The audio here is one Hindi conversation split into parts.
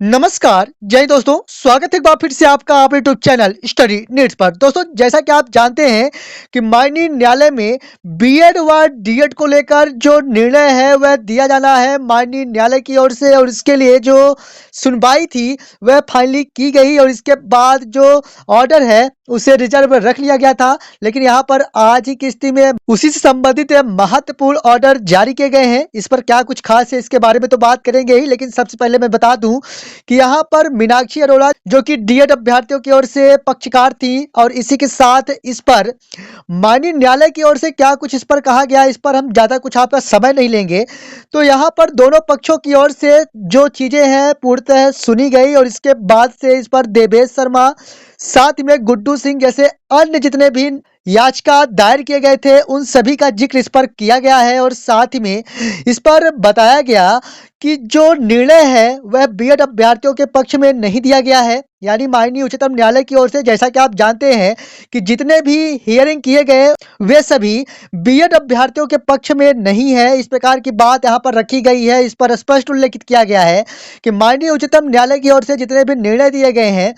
नमस्कार, जय दोस्तों, स्वागत है एक बार फिर से आपका अपने यूट्यूब चैनल स्टडी नीड्स पर। दोस्तों, जैसा कि आप जानते हैं कि माननीय न्यायालय में बीएड व डीएड को लेकर जो निर्णय है वह दिया जाना है माननीय न्यायालय की ओर से, और इसके लिए जो सुनवाई थी वह फाइनली की गई और इसके बाद जो ऑर्डर है उसे रिजर्व रख लिया गया था। लेकिन यहाँ पर आज ही की स्थिति में उसी से संबंधित महत्वपूर्ण ऑर्डर जारी किए गए हैं। इस पर क्या कुछ खास है इसके बारे में तो बात करेंगे ही, लेकिन सबसे पहले मैं बता दूं कि यहाँ पर मीनाक्षी अरोड़ा जो कि डीएड अभ्यर्थियों की ओर से पक्षकार थी, और इसी के साथ इस पर माननीय न्यायालय की ओर से क्या कुछ इस पर कहा गया, इस पर हम ज्यादा कुछ आपका समय नहीं लेंगे। तो यहाँ पर दोनों पक्षों की ओर से जो चीजें हैं पूर्णतः सुनी गई, और इसके बाद से इस पर देवेश शर्मा साथ में गुड्डू सिंह जैसे अन्य जितने भी याचिका दायर किए गए थे उन सभी का जिक्र इस पर किया गया है। और साथ ही में इस पर बताया गया कि जो निर्णय है वह बीएड अभ्यर्थियों के पक्ष में नहीं दिया गया है, यानी माननीय उच्चतम न्यायालय की ओर से जैसा कि आप जानते हैं कि जितने भी हियरिंग किए गए वे सभी बीएड अभ्यर्थियों के पक्ष में नहीं है, इस प्रकार की बात यहाँ पर रखी गई है। इस पर स्पष्ट उल्लेखित किया गया है कि माननीय उच्चतम न्यायालय की ओर से जितने भी निर्णय दिए गए हैं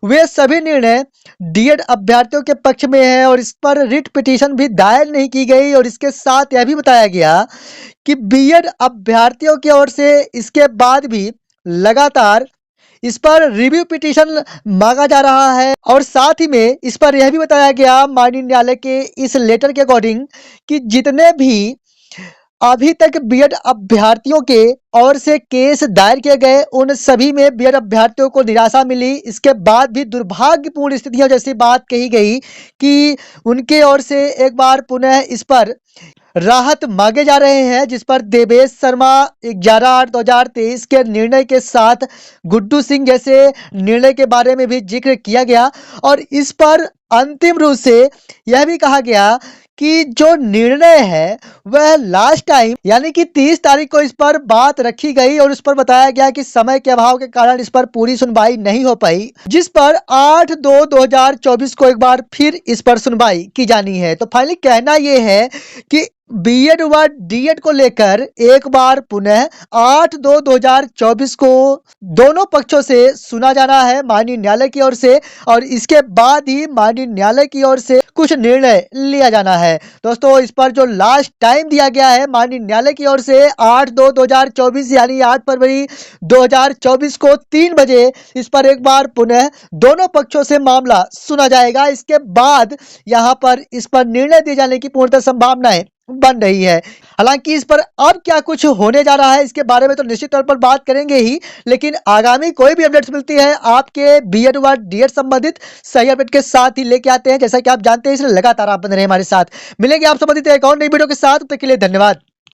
वे सभी निर्णय डीएड अभ्यर्थियों के पक्ष में है, और इस पर रिट पिटीशन भी दायर नहीं की गई। और इसके साथ यह भी बताया गया कि बीएड अभ्यर्थियों की ओर से इसके बाद भी लगातार इस पर रिव्यू पिटीशन मांगा जा रहा है। और साथ ही में इस पर यह भी बताया गया माननीय न्यायालय के इस लेटर के अकॉर्डिंग कि जितने भी अभी तक बीएड अभ्यर्थियों के ओर से केस दायर किए गए उन सभी में बीएड अभ्यर्थियों को निराशा मिली। इसके बाद भी दुर्भाग्यपूर्ण स्थितियों जैसी बात कही गई कि उनके ओर से एक बार पुनः इस पर राहत मांगे जा रहे हैं, जिस पर देवेश शर्मा 11/8/2023 के निर्णय के साथ गुड्डू सिंह जैसे निर्णय के बारे में भी जिक्र किया गया। और इस पर अंतिम रूप से यह भी कहा गया कि जो निर्णय है वह लास्ट टाइम यानी कि 30 तारीख को इस पर बात रखी गई, और उस पर बताया गया कि समय के अभाव के कारण इस पर पूरी सुनवाई नहीं हो पाई, जिस पर 8/2/2024 को एक बार फिर इस पर सुनवाई की जानी है। तो फाइनली कहना यह है कि बीएड व डीएड को लेकर एक बार पुनः 8/2/2024 को दोनों पक्षों से सुना जाना है माननीय न्यायालय की ओर से, और इसके बाद ही माननीय न्यायालय की ओर से कुछ निर्णय लिया जाना है। दोस्तों, इस पर जो लास्ट टाइम दिया गया है माननीय न्यायालय की ओर से 8/2/2024 यानी 8 फरवरी 2024 को 3 बजे इस पर एक बार पुनः दोनों पक्षों से मामला सुना जाएगा। इसके बाद यहाँ पर इस पर निर्णय दिए जाने की पूर्णतः संभावनाएं बन रही है। हालांकि इस पर अब क्या कुछ होने जा रहा है इसके बारे में तो निश्चित तौर पर बात करेंगे ही, लेकिन आगामी कोई भी अपडेट्स मिलती है आपके बीएड व डीएड संबंधित सही अपडेट के साथ ही लेके आते हैं। जैसा कि आप जानते हैं इसलिए लगातार आप बने रहे हमारे साथ। मिलेंगे आप संबंधित एक और नई वीडियो के साथ, तब तक के लिए धन्यवाद।